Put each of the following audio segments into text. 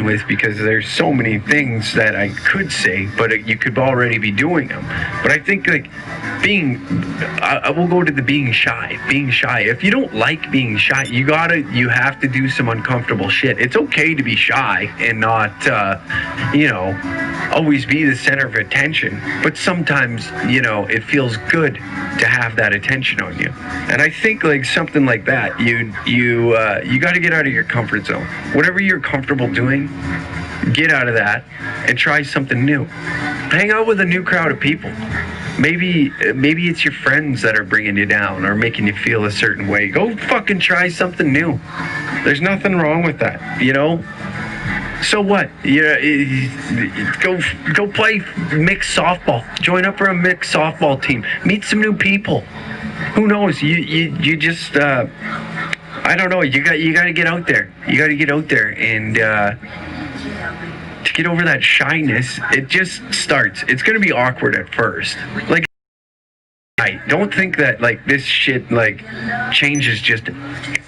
with, because there's so many things that I could say, but you could already be doing them. But I think like I will go to the being shy. Being shy. If you don't like being shy, you have to do some uncomfortable shit. It's okay to be shy and not, always be the center of attention. But sometimes, it feels good to have that attention on you. And I think like something like that, you got to get out of your comfort zone. Whatever you're comfortable doing, get out of that and try something new. Hang out with a new crowd of people. Maybe it's your friends that are bringing you down or making you feel a certain way. Go fucking try something new. There's nothing wrong with that, So what? Go play mixed softball. Join up for a mixed softball team. Meet some new people. Who knows? You just I don't know. You got to get out there. You got to get out there and to get over that shyness. It just starts. It's gonna be awkward at first. Like, I don't think that like this shit like changes just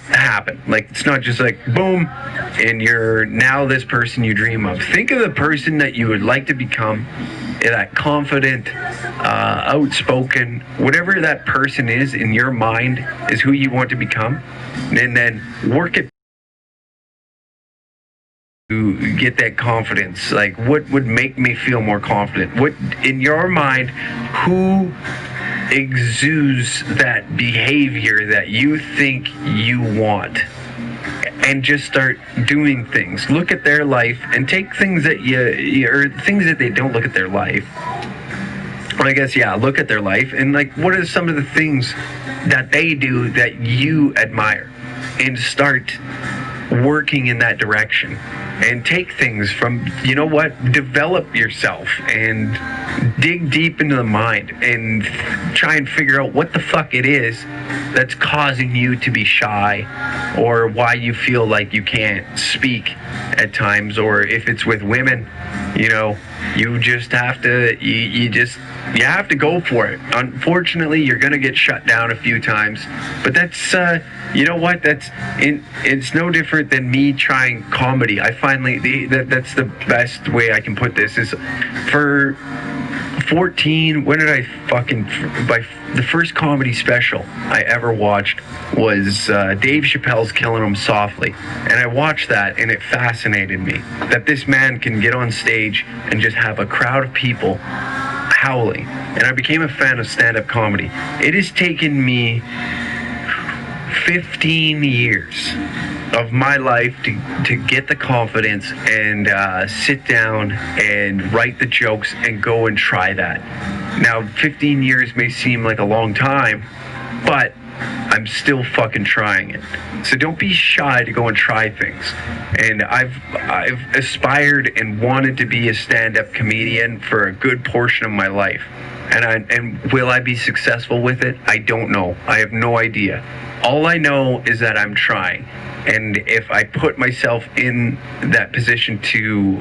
happen. Like it's not just like boom, and you're now this person you dream of. Think of the person that you would like to become. That confident, outspoken, whatever that person is in your mind is who you want to become, and then work it to get that confidence. Like, what would make me feel more confident? What, in your mind, who exudes that behavior that you think you want? And just start doing things. Look at their life and take things that or things that they don't look at their life. Well, I guess, look at their life and like, what are some of the things that they do that you admire, and start working in that direction. And take things from, develop yourself and dig deep into the mind and try and figure out what the fuck it is that's causing you to be shy, or why you feel like you can't speak at times, or if it's with women, you just have to, you have to go for it. Unfortunately, you're going to get shut down a few times, but that's, it's no different than me trying comedy. I finally, that's the best way I can put this, is for 14, when did I the first comedy special I ever watched was Dave Chappelle's Killing 'Em Softly. And I watched that, and it fascinated me that this man can get on stage and just have a crowd of people howling. And I became a fan of stand-up comedy. It has taken me 15 years of my life to get the confidence and sit down and write the jokes and go and try that. Now, 15 years may seem like a long time, but I'm still fucking trying it. So don't be shy to go and try things. And I've aspired and wanted to be a stand-up comedian for a good portion of my life. And will I be successful with it? I don't know. I have no idea. All I know is that I'm trying. And if I put myself in that position to,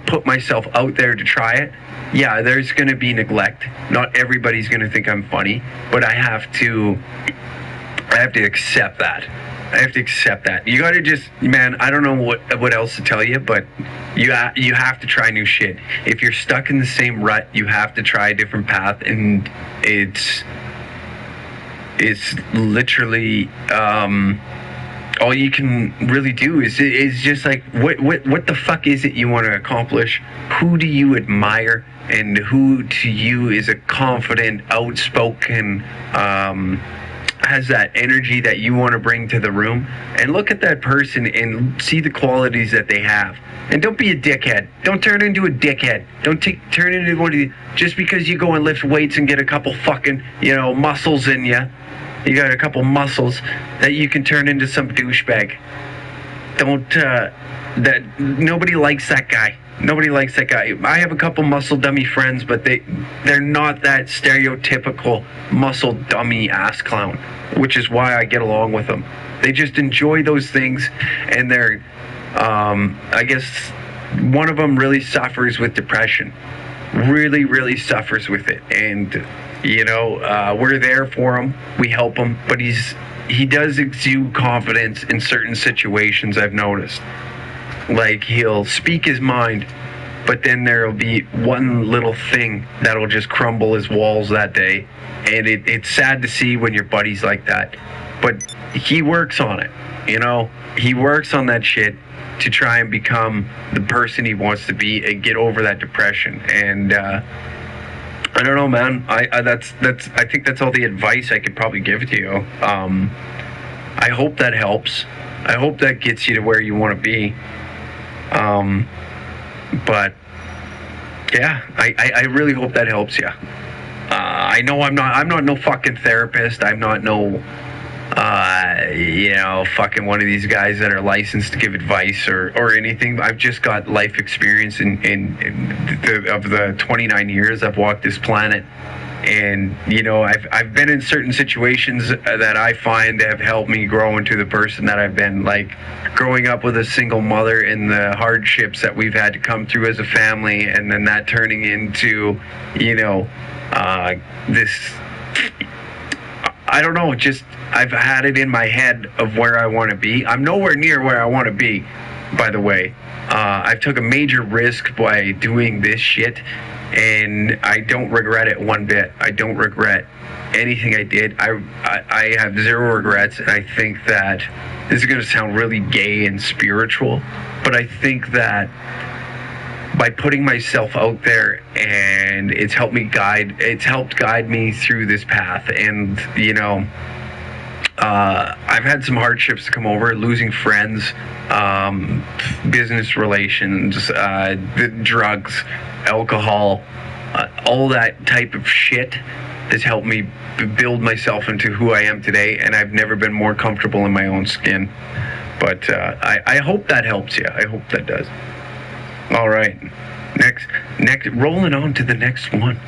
put myself out there to try it, there's going to be neglect. Not everybody's going to think I'm funny, but I have to accept that. I have to accept that. You got to just, man, I don't know what else to tell you, but you have to try new shit. If you're stuck in the same rut, you have to try a different path, and it's literally all you can really do is just like, what the fuck is it you want to accomplish? Who do you admire, and who to you is a confident, outspoken, has that energy that you want to bring to the room? And look at that person and see the qualities that they have. And don't be a dickhead. Don't turn into a dickhead. Don't turn into one of the, just because you go and lift weights and get a couple fucking, muscles in you. You got a couple muscles that you can turn into some douchebag. Nobody likes that guy. Nobody likes that guy. I have a couple muscle dummy friends, but they're not that stereotypical muscle dummy ass clown, which is why I get along with them. They just enjoy those things, and they're, I guess one of them really suffers with depression. Really, really suffers with it. And, we're there for him. We help him, but he does exude confidence in certain situations, I've noticed. Like, he'll speak his mind, but then there'll be one little thing that'll just crumble his walls that day. And it's sad to see when your buddy's like that. But he works on it, you know? He works on that shit to try and become the person he wants to be and get over that depression. And I don't know, man. I think that's all the advice I could probably give to you. I hope that helps. I hope that gets you to where you want to be. But yeah, I really hope that helps you. I know I'm not no fucking therapist. I'm not no fucking one of these guys that are licensed to give advice or anything. I've just got life experience of the 29 years I've walked this planet. And, you know, I've been in certain situations that I find have helped me grow into the person that I've been. Like, growing up with a single mother and the hardships that we've had to come through as a family, and then that turning into, you know, this, I don't know, just, I've had it in my head of where I want to be. I'm nowhere near where I want to be, by the way. I've took a major risk by doing this shit, and I don't regret it one bit. I don't regret anything I did. I have zero regrets, and I think that this is going to sound really gay and spiritual, but I think that by putting myself out there, and it's helped guide me through this path. And, you know, I've had some hardships to come over, losing friends, business relations, the drugs, alcohol, all that type of shit has helped me build myself into who I am today, and I've never been more comfortable in my own skin. But I hope that helps you. I hope that does. All right, next, rolling on to the next one.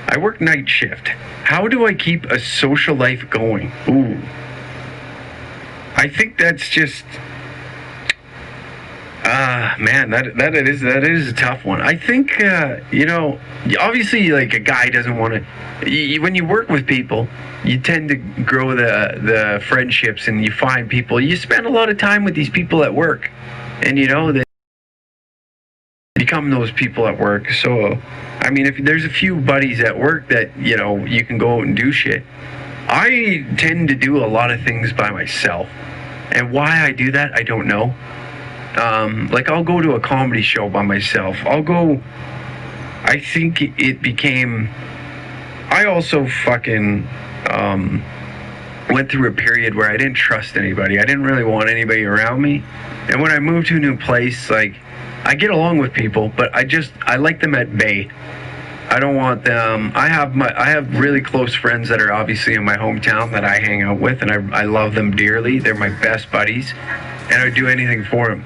I work night shift. How do I keep a social life going? Ooh. I think that's just, man, that is a tough one. I think, you know, obviously, like, a guy doesn't want to, when you work with people, you tend to grow the friendships, and you find people, you spend a lot of time with these people at work, and, you know, they become those people at work. So, I mean, if there's a few buddies at work that, you know, you can go out and do shit, I tend to do a lot of things by myself. And why I do that, I don't know. Like, I'll go to a comedy show by myself. I think it became, I also fucking went through a period where I didn't trust anybody. I didn't really want anybody around me. And when I moved to a new place, like, I get along with people, but I like them at bay. I don't want them. I have really close friends that are obviously in my hometown that I hang out with, and I love them dearly. They're my best buddies, and I'd do anything for them.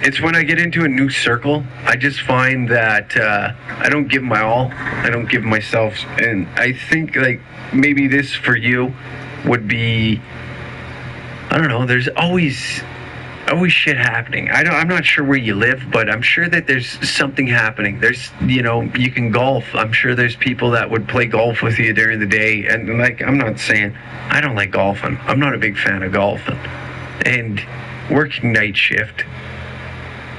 It's when I get into a new circle, I just find that I don't give my all. I don't give myself, and I think, like, maybe this for you would be, I don't know, there's always shit happening. I'm not sure where you live, but I'm sure that there's something happening. There's, you know, you can golf. I'm sure there's people that would play golf with you during the day. And, like, I'm not saying I don't like golfing. I'm not a big fan of golfing. And working night shift,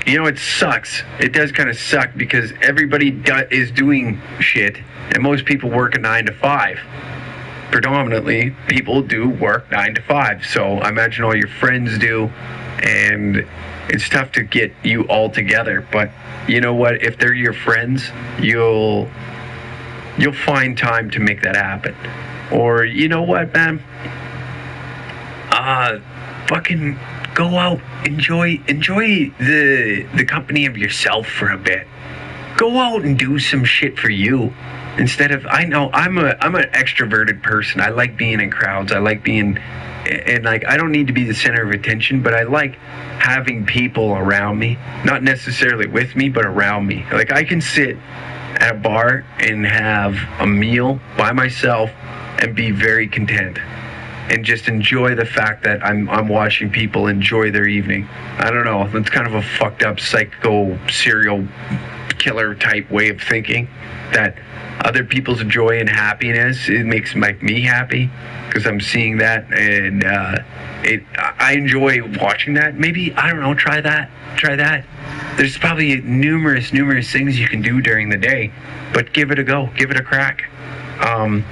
you know, it sucks. It does kind of suck because everybody is doing shit, and most people work a 9 to 5. Predominantly, people do work 9 to 5. So I imagine all your friends do. And it's tough to get you all together, but you know what? If they're your friends, you'll find time to make that happen. Or, you know what, man? Fucking go out, enjoy the company of yourself for a bit. Go out and do some shit for you. Instead of, I know I'm an extroverted person. I like being in crowds. I like being, and, like, I don't need to be the center of attention, but I like having people around me, not necessarily with me, but around me. Like, I can sit at a bar and have a meal by myself and be very content and just enjoy the fact that I'm watching people enjoy their evening. I don't know. That's kind of a fucked up psycho serial killer type way of thinking, that other people's joy and happiness, it makes me happy because I'm seeing that, and I enjoy watching that. Maybe, I don't know, try that. There's probably numerous things you can do during the day, but give it a go, give it a crack. I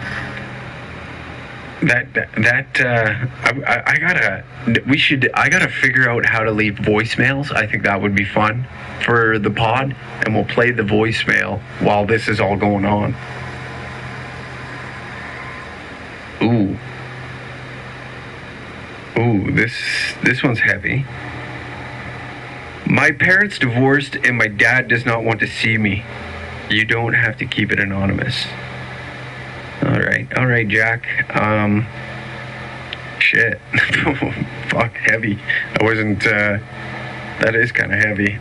gotta figure out how to leave voicemails. I think that would be fun for the pod, and we'll play the voicemail while this is all going on. Ooh, this one's heavy. My parents divorced and my dad does not want to see me. You don't have to keep it anonymous. All right, Jack. Shit. Fuck, heavy. I wasn't, that is kind of heavy.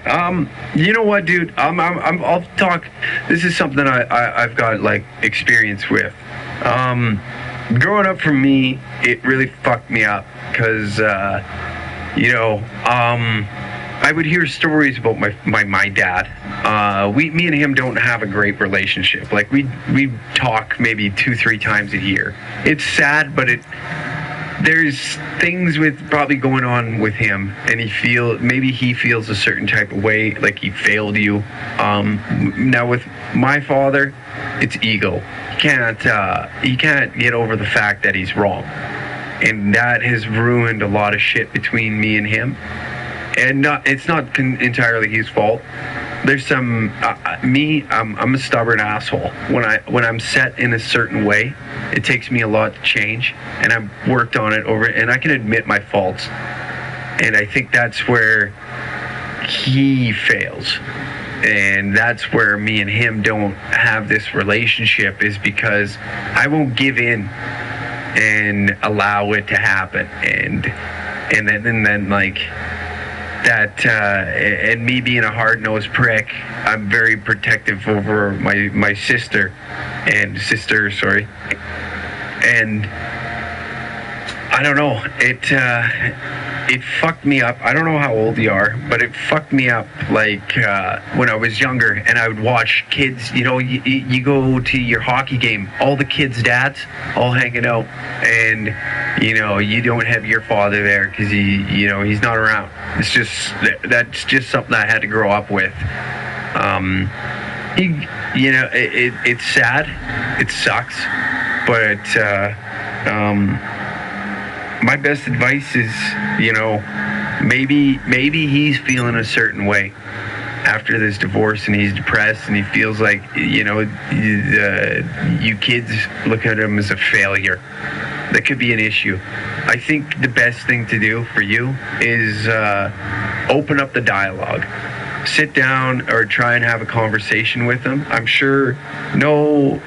You know what, dude? I'll talk. This is something I've got, like, experience with. Growing up for me, it really fucked me up, because, I would hear stories about my dad. Me and him don't have a great relationship. Like, we talk maybe 2-3 times a year. It's sad, but there's things with probably going on with him, and maybe he feels a certain type of way, like he failed you. Now with my father, it's ego. He can't get over the fact that he's wrong, and that has ruined a lot of shit between me and him. And it's not entirely his fault. There's some I'm a stubborn asshole. When I'm set in a certain way, it takes me a lot to change, and I've worked on it and I can admit my faults. And I think that's where he fails, and that's where me and him don't have this relationship, is because I won't give in and allow it to happen, and then like that, and me being a hard-nosed prick, I'm very protective over my sister, and I don't know, it fucked me up. I don't know how old you are, but it fucked me up, like, when I was younger, and I would watch kids, you go to your hockey game, all the kids' dads all hanging out, and, you don't have your father there, because he's not around. That's just something I had to grow up with. It's sad, it sucks, but, my best advice is, maybe he's feeling a certain way after this divorce, and he's depressed, and he feels like, you kids look at him as a failure. That could be an issue. I think the best thing to do for you is open up the dialogue. Sit down or try and have a conversation with him. I'm sure no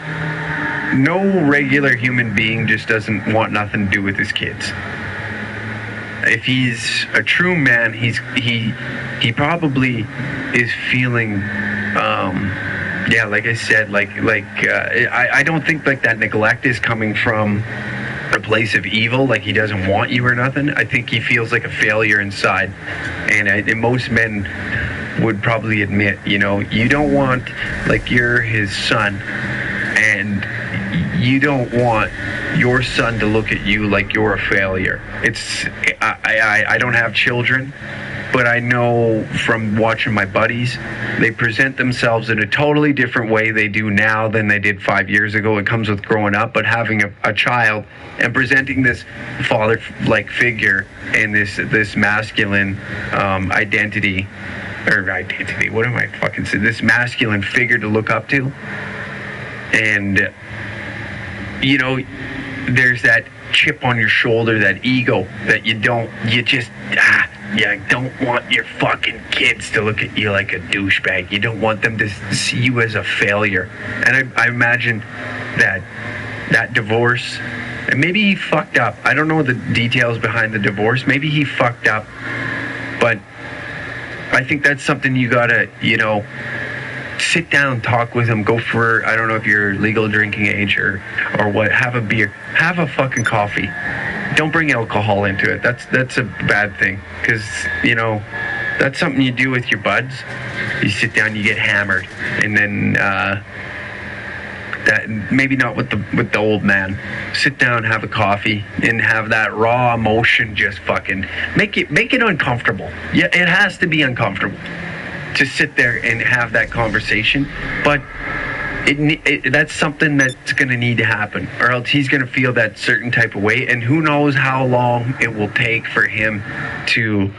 regular human being just doesn't want nothing to do with his kids. If he's a true man, he probably is feeling, like I said, I don't think like that neglect is coming from a place of evil, like he doesn't want you or nothing. I think he feels like a failure inside, and most men would probably admit, you don't want, like, you're his son, and you don't want your son to look at you like you're a failure. I don't have children, but I know from watching my buddies, they present themselves in a totally different way they do now than they did 5 years ago. It comes with growing up, but having a child and presenting this father-like figure and this masculine identity, what am I fucking saying? This masculine figure to look up to. And, there's that chip on your shoulder, that ego that you don't want your fucking kids to look at you like a douchebag. You don't want them to see you as a failure. And I imagine that divorce, and maybe he fucked up. I don't know the details behind the divorce. Maybe he fucked up, but I think that's something you gotta, sit down, talk with him, go for, I don't know if you're legal drinking age or what, have a beer, have a fucking coffee. Don't bring alcohol into it. That's a bad thing, because, that's something you do with your buds. You sit down, you get hammered, and then that maybe not with the old man. Sit down, have a coffee, and have that raw emotion just fucking make it uncomfortable. Yeah, it has to be uncomfortable. to sit there and have that conversation, but that's something that's going to need to happen, or else he's going to feel that certain type of way, and who knows how long it will take for him to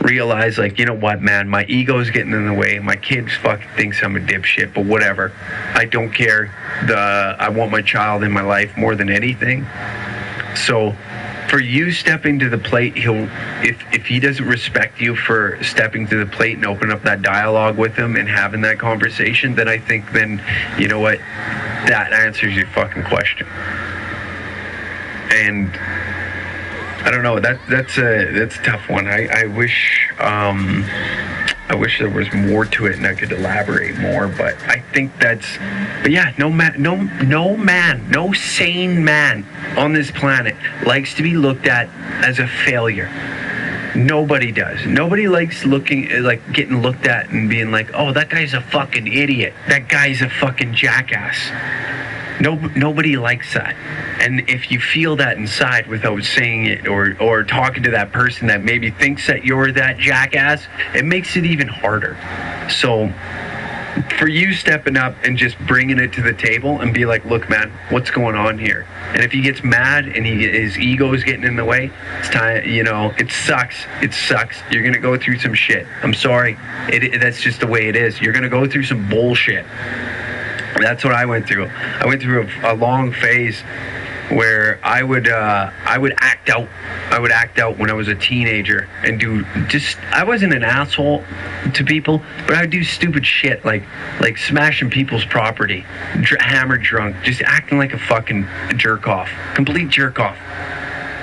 realize, like, you know what, man, my ego's getting in the way, my kid fucking thinks I'm a dipshit, but whatever, I don't care, I want my child in my life more than anything. So for you stepping to the plate, if he doesn't respect you for stepping to the plate and open up that dialogue with him and having that conversation, then I think, then, you know what, that answers your fucking question. And I don't know, that's a tough one. I wish there was more to it and I could elaborate more, but I think but yeah, no sane man on this planet likes to be looked at as a failure. Nobody does. Nobody likes getting looked at and being like, oh, that guy's a fucking idiot. That guy's a fucking jackass. Nobody likes that. And if you feel that inside without saying it or talking to that person that maybe thinks that you're that jackass, it makes it even harder. So for you stepping up and just bringing it to the table and be like, look, man, what's going on here? And if he gets mad and his ego is getting in the way, it's time, it sucks. It sucks. You're going to go through some shit. I'm sorry. That's just the way it is. You're going to go through some bullshit. That's what I went through. I went through a long phase where I would act out. I would act out when I was a teenager and I wasn't an asshole to people, but I would do stupid shit like smashing people's property, hammered drunk, just acting like a fucking jerk off, complete jerk off.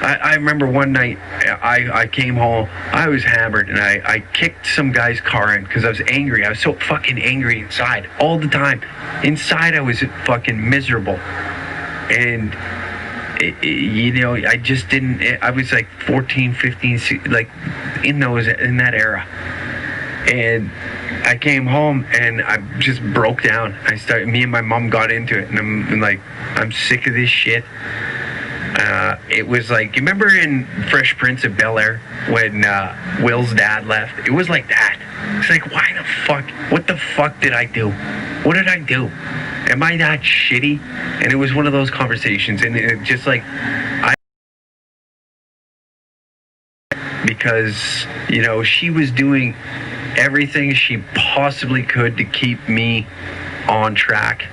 I remember one night I came home, I was hammered, and I kicked some guy's car in because I was angry. I was so fucking angry inside all the time. Inside I was fucking miserable. And I just didn't, I was like 14, 15, like in that era. And I came home and I just broke down. Me and my mom got into it, and I'm like, I'm sick of this shit. It was like, you remember in Fresh Prince of Bel-Air when Will's dad left? It was like that. It's like, what the fuck did I do? What did I do? Am I that shitty? And it was one of those conversations, and it just like, because, she was doing everything she possibly could to keep me on track.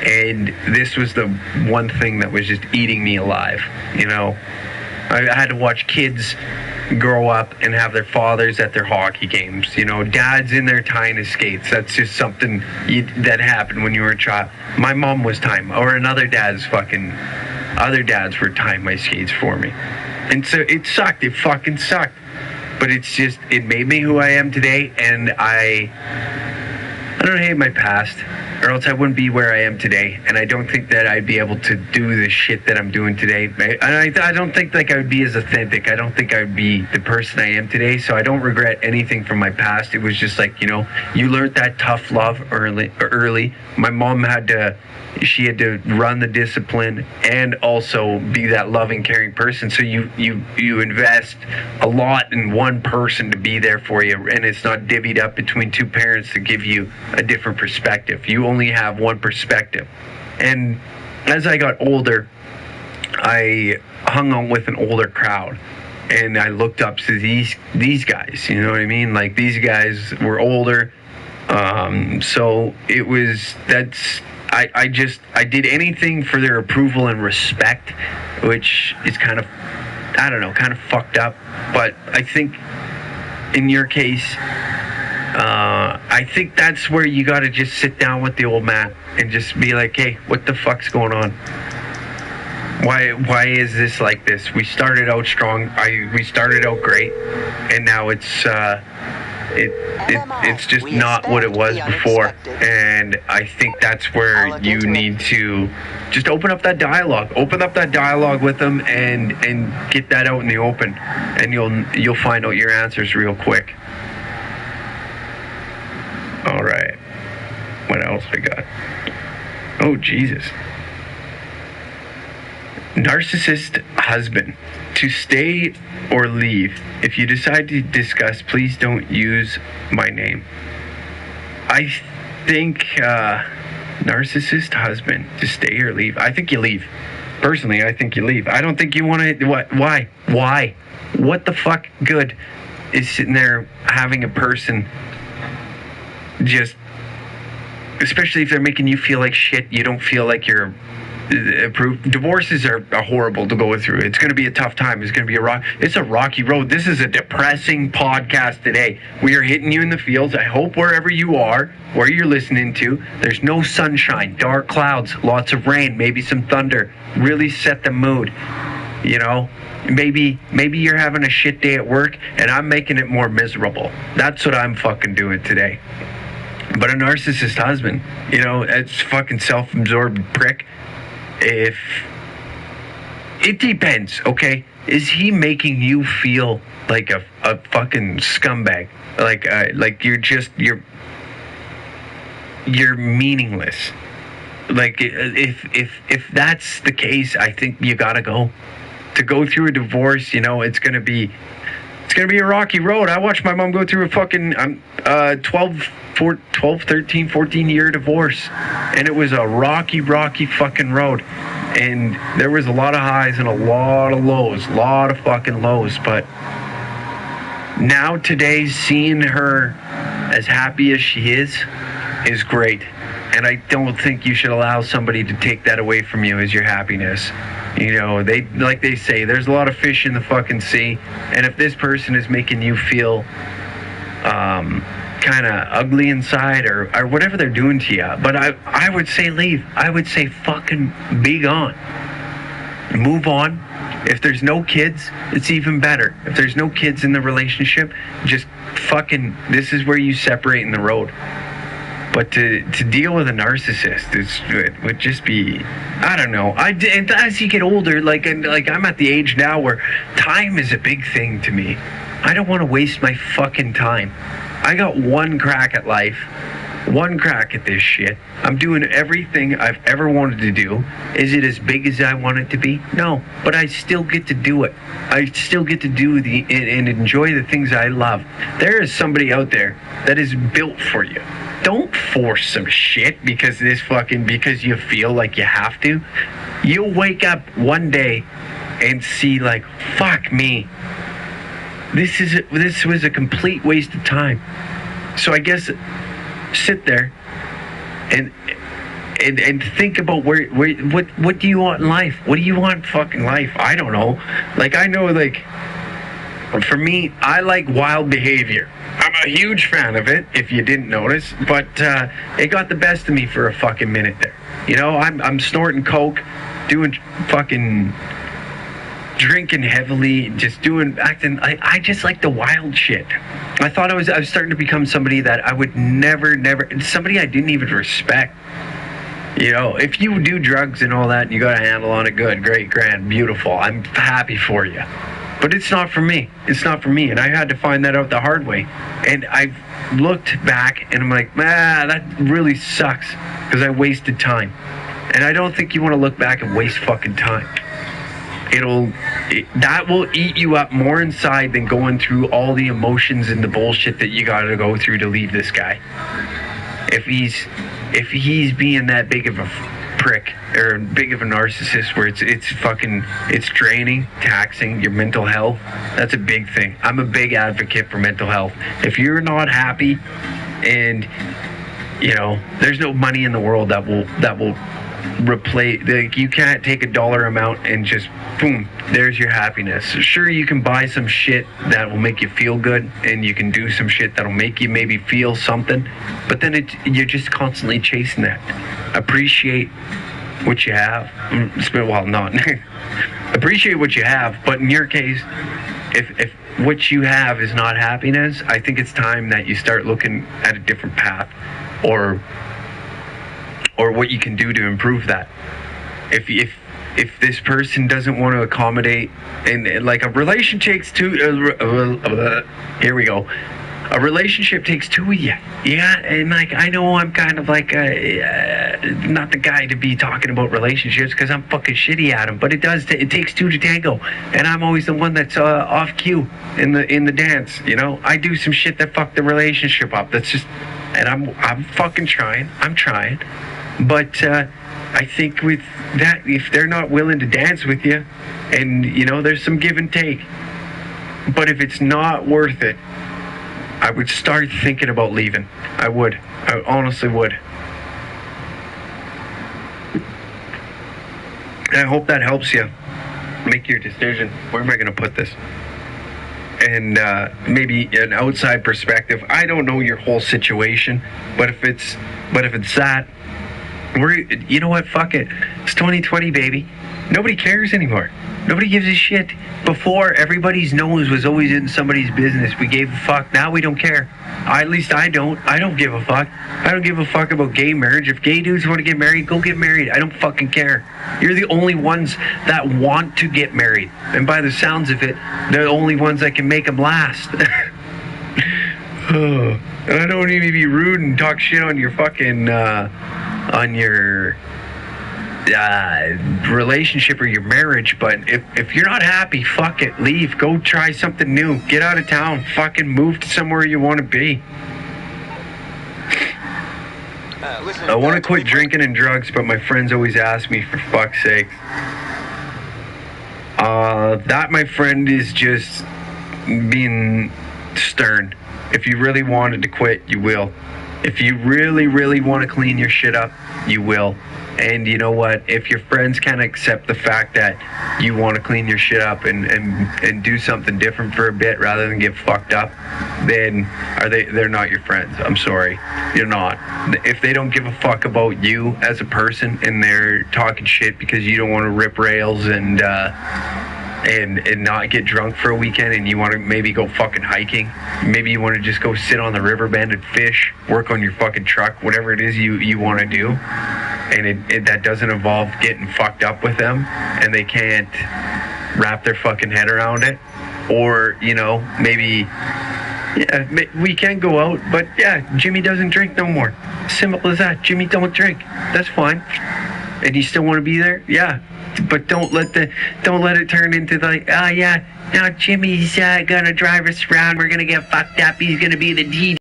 And this was the one thing that was just eating me alive, I had to watch kids grow up and have their fathers at their hockey games, dads in there tying his skates. That's just something that happened when you were a child. My mom was tying, or other dads were tying my skates for me. And so it sucked. It fucking sucked. But it made me who I am today, and I don't hate my past, or else I wouldn't be where I am today. And I don't think that I'd be able to do the shit that I'm doing today. And I don't think I would be as authentic. I don't think I would be the person I am today. So I don't regret anything from my past. It was just like, you learned that tough love early. My mom had to run the discipline and also be that loving, caring person. So you invest a lot in one person to be there for you, and it's not divvied up between two parents to give you a different perspective. You only have one perspective. And as I got older, I hung out with an older crowd, and I looked up to these guys. You know what I mean? Like, these guys were older. So it was, I did anything for their approval and respect, which is kind of fucked up. But I think in your case, I think that's where you got to just sit down with the old man and just be like, hey, what the fuck's going on? Why is this like this? We started out strong. We started out great, and now it's just not what it was before. And I think that's where you need to just open up that dialogue with them and get that out in the open, and you'll find out your answers real quick. All right, what else we got? Oh, Jesus. Narcissist husband. To stay or leave. If you decide to discuss, please don't use my name. I think narcissist husband, to stay or leave. I think you leave. Personally, I think you leave. I don't think you want to. What? Why? Why? What the fuck good is sitting there having a person just, especially if they're making you feel like shit, you don't feel like you're approved. Divorces are horrible to go through. It's going to be a tough time. It's going to be it's a rocky road. This is a depressing podcast today. We are hitting you in the fields. I hope wherever you are, where you're listening to, there's no sunshine, dark clouds, lots of rain, maybe some thunder. Really set the mood. You know, maybe you're having a shit day at work and I'm making it more miserable. That's what I'm fucking doing today. But a narcissist husband, you know, it's fucking self-absorbed prick. If it depends, okay? Is he making you feel like a fucking scumbag? Like you're meaningless. Like if that's the case, I think you gotta go. To go through a divorce, you know, it's gonna be a rocky road. I watched my mom go through a fucking 13, 14 year divorce, and it was a rocky fucking road, and there was a lot of highs and a lot of lows, but now today, seeing her as happy as she is great, and I don't think you should allow somebody to take that away from you as your happiness. You know, they say, there's a lot of fish in the fucking sea, and if this person is making you feel kind of ugly inside or whatever they're doing to you, but I would say leave. I would say fucking be gone. Move on. If there's no kids, it's even better. If there's no kids in the relationship, just fucking, this is where you separate in the road. But to deal with a narcissist it would just be, I don't know. And as you get older, like I'm at the age now where time is a big thing to me. I don't want to waste my fucking time. I got one crack at life, one crack at this shit. I'm doing everything I've ever wanted to do. Is it as big as I want it to be? No, but I still get to do it. I still get to do and enjoy the things I love. There is somebody out there that is built for you. Don't force some shit because you feel like you have to. You'll wake up one day and see like, fuck me. This was a complete waste of time. So I guess sit there and think about what do you want in life? What do you want in fucking life? I don't know. Like, I know, like, for me, I like wild behavior. I'm a huge fan of it, if you didn't notice, but it got the best of me for a fucking minute there. You know, I'm snorting coke, doing fucking drinking heavily, acting. I just like the wild shit. I thought I was starting to become somebody that I would never, somebody I didn't even respect. You know, if you do drugs and all that and you got a handle on it, good, great, grand, beautiful. I'm happy for you. But it's not for me. It's not for me. And I had to find that out the hard way. And I've looked back and I'm like, that really sucks because I wasted time. And I don't think you want to look back and waste fucking time. That will eat you up more inside than going through all the emotions and the bullshit that you got to go through to leave this guy. If he's being that big of a prick or big of a narcissist where it's draining, taxing your mental health, that's a big thing. I'm a big advocate for mental health. If you're not happy, and you know, there's no money in the world that will replace, like, you can't take a dollar amount and just boom, there's your happiness. Sure, you can buy some shit that will make you feel good, and you can do some shit that'll make you maybe feel something, but then you're just constantly chasing that. Appreciate what you have. Well, not appreciate what you have, but in your case, if what you have is not happiness, I think it's time that you start looking at a different path, or what you can do to improve that. If this person doesn't want to accommodate, and like a relationship takes two, here we go. A relationship takes two of you. Yeah, and like, I know I'm kind of like not the guy to be talking about relationships because I'm fucking shitty at them, but it takes two to tango, and I'm always the one that's off cue in the dance. You know, I do some shit that fuck the relationship up. That's just and I'm fucking trying. I'm trying, but I think with that, if they're not willing to dance with you, and you know, there's some give and take, but if it's not worth it, I would start thinking about leaving. I would. I honestly would. I hope that helps you make your decision. Where am I going to put this? And maybe an outside perspective. I don't know your whole situation, but if it's that, you know what? Fuck it. It's 2020, baby. Nobody cares anymore. Nobody gives a shit. Before, everybody's nose was always in somebody's business. We gave a fuck. Now we don't care. At least I don't. I don't give a fuck. I don't give a fuck about gay marriage. If gay dudes want to get married, go get married. I don't fucking care. You're the only ones that want to get married. And by the sounds of it, they're the only ones that can make them last. And I don't need to be rude and talk shit on your fucking, on your relationship or your marriage, but if you're not happy, fuck it, leave, go try something new, get out of town, fucking move to somewhere you want to be. I want to quit drinking and drugs, but my friends always ask me, for fuck's sake. That, my friend, is just being stern. If you really wanted to quit, you will. If you really, really want to clean your shit up, you will. And you know what? If your friends can't accept the fact that you want to clean your shit up and do something different for a bit rather than get fucked up, then they're not your friends. I'm sorry. You're not. If they don't give a fuck about you as a person and they're talking shit because you don't want to rip rails and not get drunk for a weekend, and you want to maybe go fucking hiking, maybe you want to just go sit on the riverbend and fish, work on your fucking truck, whatever it is you want to do, and that doesn't involve getting fucked up with them, and they can't wrap their fucking head around it, or, you know, maybe, yeah, we can go out, but yeah, Jimmy doesn't drink no more. Simple as that. Jimmy don't drink. That's fine. And you still want to be there? Yeah. But don't let it turn into like, oh yeah, now Jimmy's gonna drive us around, we're gonna get fucked up, he's gonna be the DJ.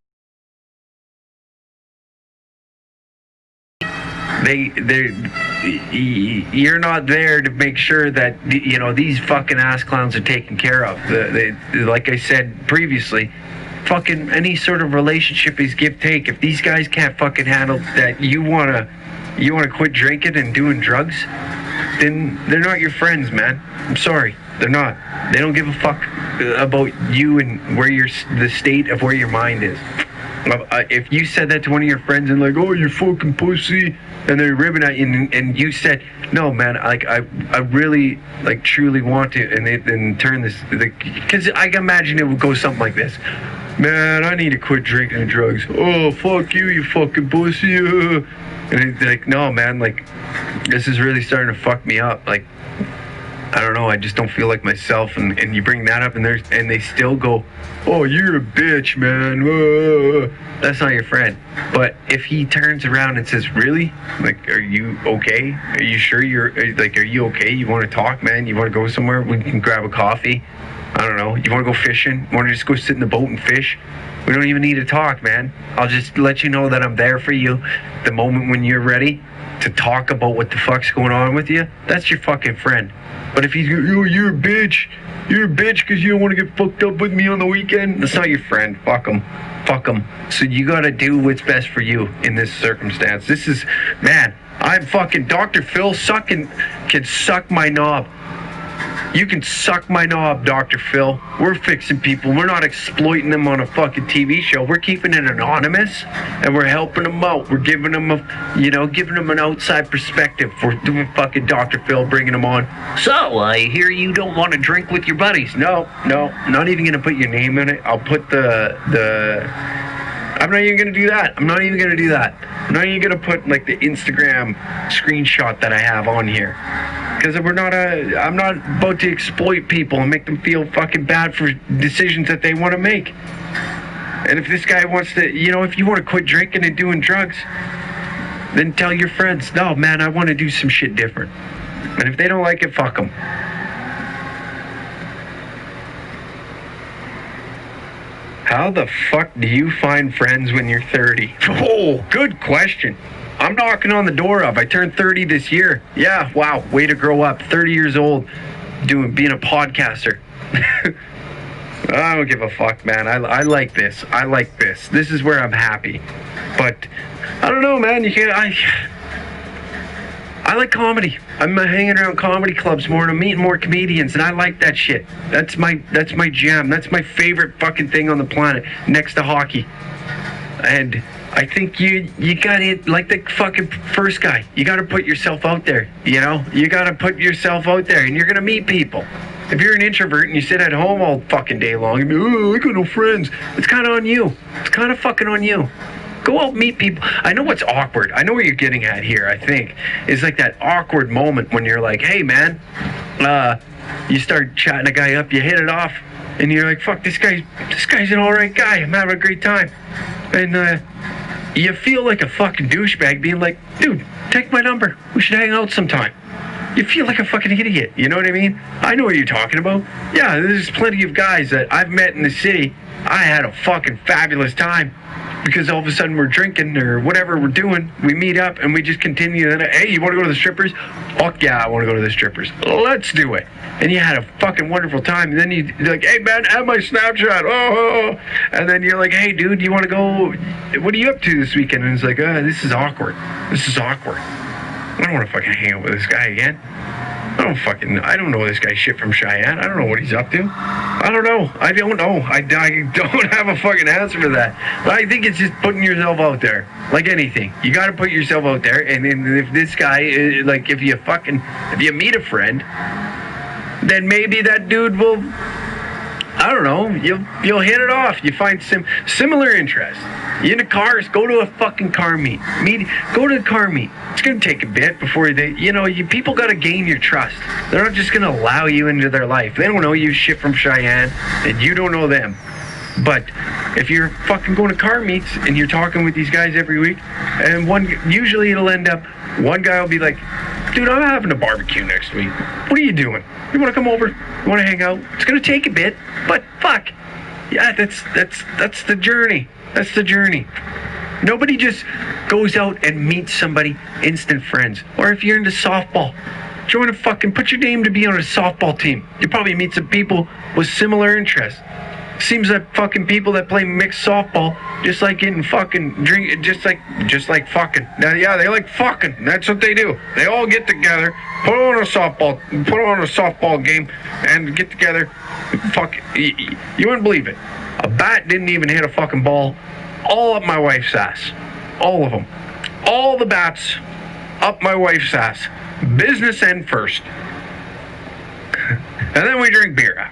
You're not there to make sure that, you know, these fucking ass clowns are taken care of. Like I said previously, fucking any sort of relationship is give take. If these guys can't fucking handle that, you wanna quit drinking and doing drugs, then they're not your friends, man. I'm sorry, they're not. They don't give a fuck about you and the state of where your mind is. If you said that to one of your friends and like, oh, you fucking pussy, and they're ribbing at you, and you said, no, man, like I really, like, truly want to, and they then turn this, because I can imagine it would go something like this. Man, I need to quit drinking and drugs. Oh, fuck you, you fucking pussy. And it's like, no, man, like, this is really starting to fuck me up. Like, I don't know, I just don't feel like myself. And you bring that up, and they still go, oh, you're a bitch, man. That's not your friend. But if he turns around and says, really? Like, are you okay? Are you sure are you okay? You want to talk, man? You want to go somewhere? We can grab a coffee. I don't know. You want to go fishing? You want to just go sit in the boat and fish? We don't even need to talk, man. I'll just let you know that I'm there for you the moment when you're ready to talk about what the fuck's going on with you. That's your fucking friend. But if he's, oh, you're a bitch. You're a bitch because you don't want to get fucked up with me on the weekend. That's not your friend. Fuck him. Fuck him. So you got to do what's best for you in this circumstance. This is, man, I'm fucking Dr. Phil can suck my knob. You can suck my knob, Dr. Phil. We're fixing people. We're not exploiting them on a fucking TV show. We're keeping it anonymous, and we're helping them out. We're giving them giving them an outside perspective. We're doing fucking Dr. Phil, bringing them on. So, I hear you don't want to drink with your buddies. No, not even going to put your name in it. I'll put I'm not even going to do that. I'm not even going to put, like, the Instagram screenshot that I have on here. Because I'm not about to exploit people and make them feel fucking bad for decisions that they want to make. And if this guy wants to, if you want to quit drinking and doing drugs, then tell your friends, no, man, I want to do some shit different. And if they don't like it, fuck them. How the fuck do you find friends when you're 30? Oh, good question. I'm knocking on the door of. I turned 30 this year. Yeah, wow, way to grow up. 30 years old, being a podcaster. I don't give a fuck, man. I like this. I like this. This is where I'm happy. But I don't know, man. You can't. I like comedy. I'm hanging around comedy clubs more and I'm meeting more comedians, and I like that shit. That's my jam. That's my favorite fucking thing on the planet, next to hockey. And I think you gotta, like the fucking first guy, you gotta put yourself out there, you know? You gotta put yourself out there, and you're gonna meet people. If you're an introvert and you sit at home all fucking day long, and be, oh, I got no friends, it's kind of on you. It's kind of fucking on you. Go out, meet people. I know what's awkward. I know what you're getting at here, I think. It's like that awkward moment when you're like, hey, man, you start chatting a guy up, you hit it off, and you're like, fuck, this guy's an all right guy. I'm having a great time. And you feel like a fucking douchebag being like, dude, take my number. We should hang out sometime. You feel like a fucking idiot. You know what I mean? I know what you're talking about. Yeah, there's plenty of guys that I've met in the city. I had a fucking fabulous time because all of a sudden we're drinking or whatever we're doing. We meet up and we just continue. And hey, you want to go to the strippers? Fuck yeah, I want to go to the strippers. Let's do it. And you had a fucking wonderful time. And then you're like, hey, man, have my Snapchat. Oh. And then you're like, hey, dude, you want to go? What are you up to this weekend? And it's like, this is awkward. This is awkward. I don't want to fucking hang out with this guy again. I don't know this guy shit from Cheyenne. I don't know what he's up to. I don't know. I don't have a fucking answer for that. But I think it's just putting yourself out there. Like anything. You got to put yourself out there. And if this guy, like, if you meet a friend, then maybe that dude will, I don't know, you'll hit it off. You find similar interests. You into cars? Go to a fucking car meet. Go to a car meet. It's gonna take a bit before people gotta gain your trust. They're not just gonna allow you into their life. They don't know you shit from Cheyenne, and you don't know them. But if you're fucking going to car meets and you're talking with these guys every week, and usually it'll end up, one guy will be like, dude, I'm having a barbecue next week. What are you doing? You want to come over? You want to hang out? It's gonna take a bit, but fuck, yeah, that's the journey. That's the journey. Nobody just goes out and meets somebody, instant friends. Or if you're into softball, put your name to be on a softball team. You probably meet some people with similar interests. Seems like fucking people that play mixed softball just like getting fucking drink, just like fucking. Now, yeah, they like fucking. That's what they do. They all get together, put on a softball game, and get together. Fuck, you wouldn't believe it. A bat didn't even hit a fucking ball all up my wife's ass. All of them. All the bats up my wife's ass. Business end first. And then we drink beer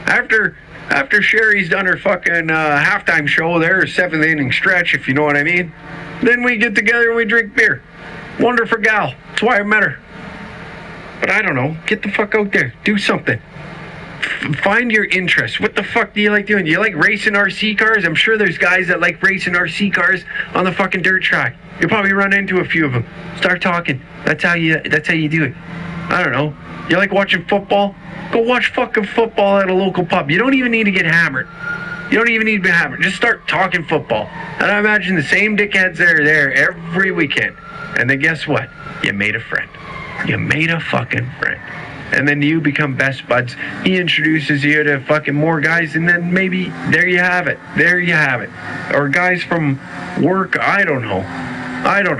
after Sherry's done her fucking halftime show there, seventh inning stretch, if you know what I mean. Then we get together and we drink beer. Wonderful gal. That's why I met her. But I don't know. Get the fuck out there. Do something. Find your interest. What the fuck do you like doing? Do you like racing RC cars? I'm sure there's guys that like racing RC cars on the fucking dirt track. You'll probably run into a few of them. Start talking. That's how you do it. I don't know. You like watching football? Go watch fucking football at a local pub. You don't even need to get hammered. You don't even need to be hammered. Just start talking football. And I imagine the same dickheads that are there every weekend. And then guess what? You made a friend. You made a fucking friend. And then you become best buds. He introduces you to fucking more guys, and then maybe there you have it. There you have it. Or guys from work, I don't know. I don't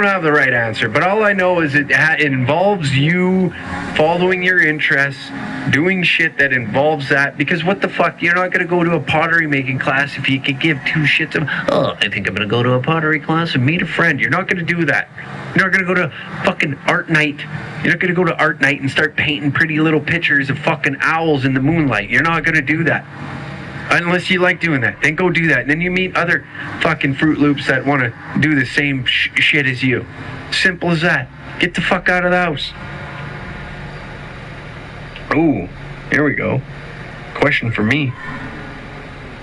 have the right answer, but all I know is it involves you following your interests, doing shit that involves that, because what the fuck, you're not going to go to a pottery making class if you could give two shits of, I think I'm going to go to a pottery class and meet a friend. You're not going to do that. You're not going to go to fucking art night. You're not going to go to art night and start painting pretty little pictures of fucking owls in the moonlight. You're not going to do that. Unless you like doing that, then go do that. And then you meet other fucking Fruit Loops that want to do the same shit as you. Simple as that. Get the fuck out of the house. Ooh, here we go. Question for me.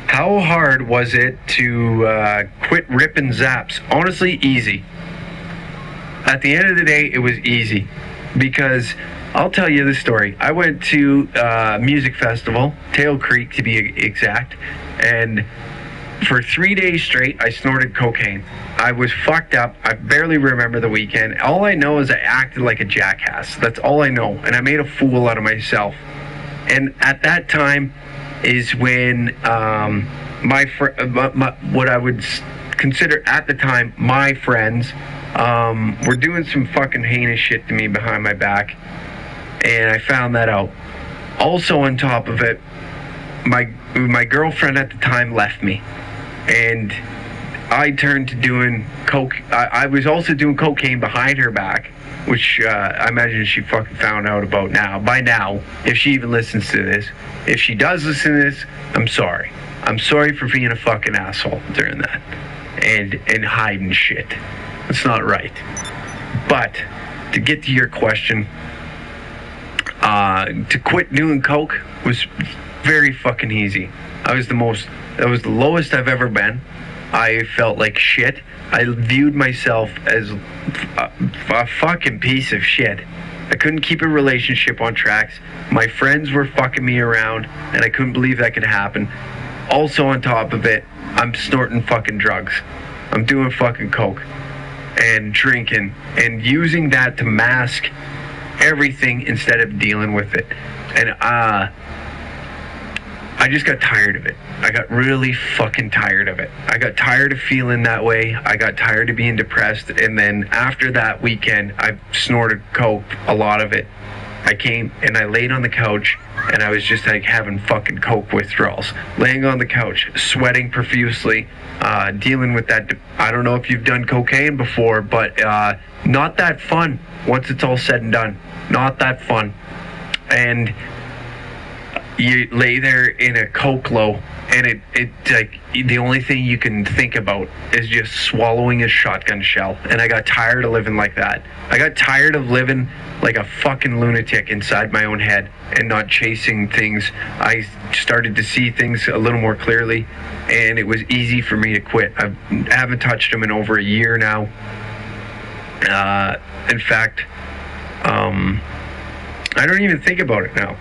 How hard was it to quit ripping Zaps? Honestly, easy. At the end of the day, it was easy. Because I'll tell you the story. I went to a music festival, Tail Creek to be exact, and for 3 days straight, I snorted cocaine. I was fucked up. I barely remember the weekend. All I know is I acted like a jackass. That's all I know. And I made a fool out of myself. And at that time is when what I would consider at the time my friends were doing some fucking heinous shit to me behind my back. And I found that out. Also on top of it, my girlfriend at the time left me. And I turned to doing coke. I was also doing cocaine behind her back, which I imagine she fucking found out about now. By now, if she even listens to this. If she does listen to this, I'm sorry. I'm sorry for being a fucking asshole during that. And hiding shit. It's not right. But, to get to your question, to quit doing coke was very fucking easy. That was the lowest I've ever been. I felt like shit. I viewed myself as a fucking piece of shit. I couldn't keep a relationship on tracks. My friends were fucking me around, and I couldn't believe that could happen. Also on top of it, I'm snorting fucking drugs. I'm doing fucking coke and drinking and using that to mask everything instead of dealing with it. And I just got tired of it. I got really fucking tired of it. I got tired of feeling that way. I got tired of being depressed. And then after that weekend, I snorted coke, a lot of it. I came and I laid on the couch and I was just like having fucking coke withdrawals. Laying on the couch, sweating profusely, dealing with that. I don't know if you've done cocaine before, but not that fun once it's all said and done. Not that fun. And you lay there in a coke low, and it's like the only thing you can think about is just swallowing a shotgun shell. And I got tired of living like that. I got tired of living like a fucking lunatic inside my own head and not chasing things. I started to see things a little more clearly, and it was easy for me to quit. I haven't touched them in over a year now. In fact, I don't even think about it now.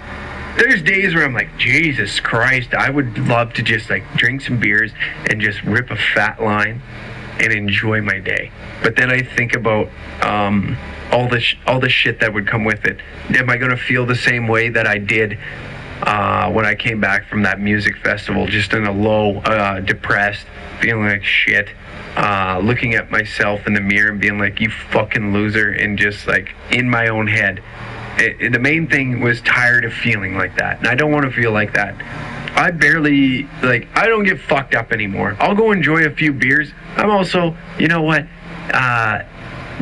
There's days where I'm like, Jesus Christ, I would love to just like drink some beers and just rip a fat line and enjoy my day. But then I think about all the shit that would come with it. Am I going to feel the same way that I did when I came back from that music festival, just in a low, depressed, feeling like shit, looking at myself in the mirror and being like, you fucking loser, and just like in my own head. The main thing was tired of feeling like that, and I don't want to feel like that. I don't get fucked up anymore. I'll go enjoy a few beers. I'm also, you know what,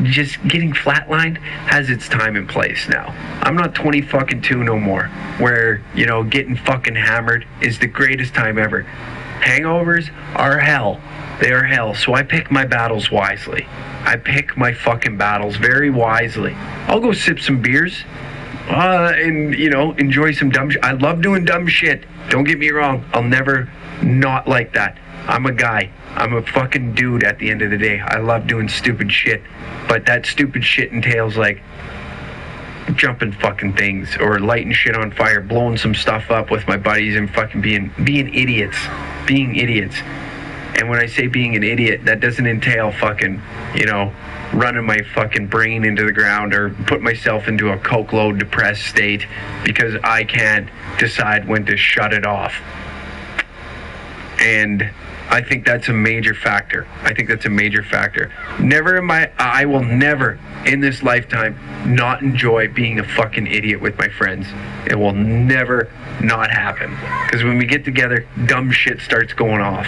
just getting flatlined has its time and place now. I'm not 20 fucking 2 no more, where, you know, getting fucking hammered is the greatest time ever. Hangovers are hell. They are hell, so I pick my battles wisely. I pick my fucking battles very wisely. I'll go sip some beers, and, you know, enjoy some dumb shit. I love doing dumb shit. Don't get me wrong. I'll never not like that. I'm a guy. I'm a fucking dude at the end of the day. I love doing stupid shit. But that stupid shit entails, like, jumping fucking things or lighting shit on fire, blowing some stuff up with my buddies and fucking being idiots. Being idiots. And when I say being an idiot, that doesn't entail fucking, you know, running my fucking brain into the ground or put myself into a coke low depressed state because I can't decide when to shut it off. And I think that's a major factor. I will never in this lifetime not enjoy being a fucking idiot with my friends. It will never not happen. Because when we get together, dumb shit starts going off.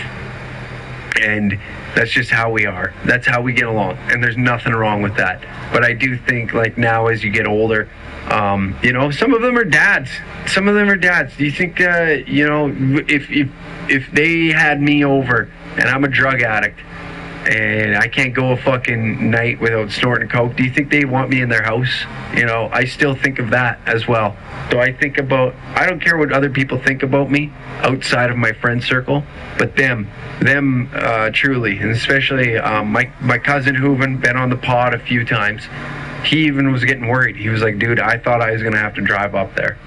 And that's just how we are. That's how we get along. And there's nothing wrong with that. But I do think, like, now as you get older, you know, some of them are dads. Do you think, you know, if they had me over and I'm a drug addict and I can't go a fucking night without snorting coke, do you think they want me in their house? You know, I still think of that as well. So I don't care what other people think about me outside of my friend circle, but them truly, and especially my cousin Hooven, been on the pod a few times. he even was getting worried. He was like, dude, I thought I was going to have to drive up there.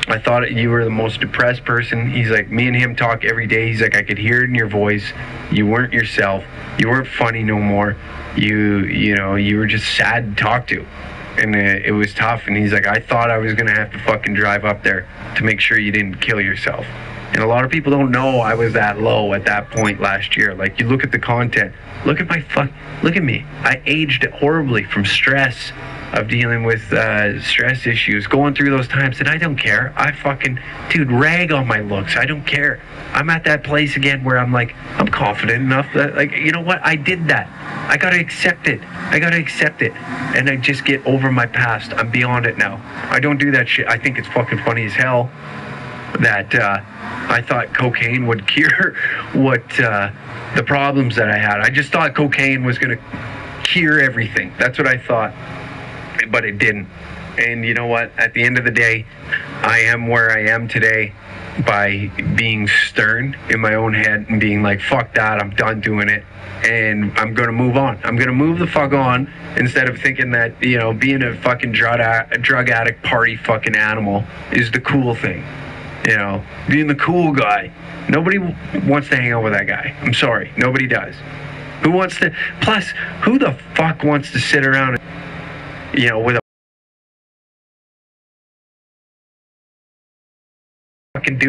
I thought you were the most depressed person. He's like, me and him talk every day. He's like, I could hear it in your voice. You weren't yourself. You weren't funny no more. You were just sad to talk to. And it was tough. And he's like, I thought I was going to have to fucking drive up there to make sure you didn't kill yourself. And a lot of people don't know I was that low at that point last year. Like, you look at the content. Look at me. I aged horribly from stress, of dealing with stress issues, going through those times, and I don't care. I fucking, dude, rag on my looks. I don't care. I'm at that place again where I'm like, I'm confident enough that, like, you know what? I did that. I gotta accept it. And I just get over my past. I'm beyond it now. I don't do that shit. I think it's fucking funny as hell that I thought cocaine would cure what the problems that I had. I just thought cocaine was gonna cure everything. That's what I thought. But it didn't. And you know what? At the end of the day, I am where I am today by being stern in my own head and being like, fuck that, I'm done doing it. And I'm going to move on. I'm going to move the fuck on instead of thinking that, you know, being a fucking drug addict party fucking animal is the cool thing. You know, being the cool guy. Nobody wants to hang out with that guy. I'm sorry. Nobody does. Who wants to? Plus, who the fuck wants to sit around, you know, with a